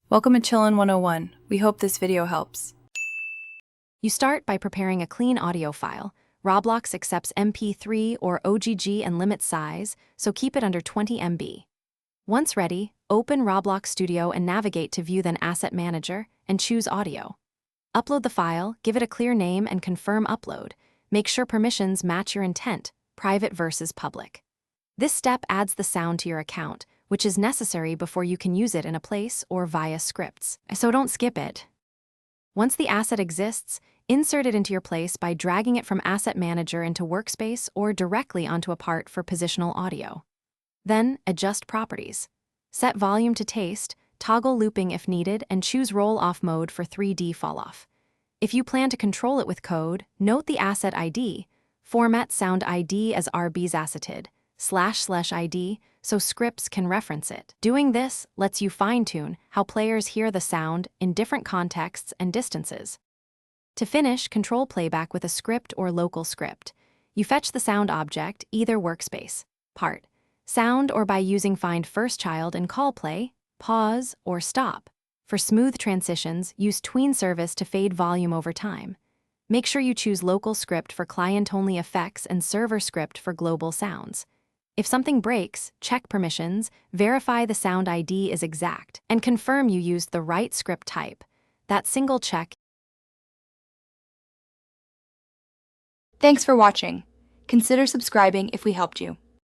Welcome to Chillin' 101. We hope this video helps. You start by preparing a clean audio file. Roblox accepts MP3 or OGG and limits size, so keep it under 20 MB. Once ready, open Roblox Studio and navigate to view then Asset Manager and choose Audio. Upload the file, give it a clear name and confirm upload. Make sure permissions match your intent, private versus public. This step adds the sound to your account, which is necessary before you can use it in a place or via scripts, so don't skip it. Once the asset exists, insert it into your place by dragging it from Asset Manager into Workspace or directly onto a part for positional audio. Then, adjust properties. Set volume to taste, toggle looping if needed, and choose roll-off mode for 3D fall-off. If you plan to control it with code, note the asset ID. Format sound ID as RB's assetted, //ID, so scripts can reference it. Doing this lets you fine-tune how players hear the sound in different contexts and distances. To finish, control playback with a script or local script. You fetch the sound object, either workspace, part, sound, or by using find first child and call play, pause, or stop. For smooth transitions, use tween service to fade volume over time. Make sure you choose local script for client-only effects and server script for global sounds. If something breaks, check permissions, verify the sound ID is exact, and confirm you used the right script type. That single check. Thanks for watching. Consider subscribing if we helped you.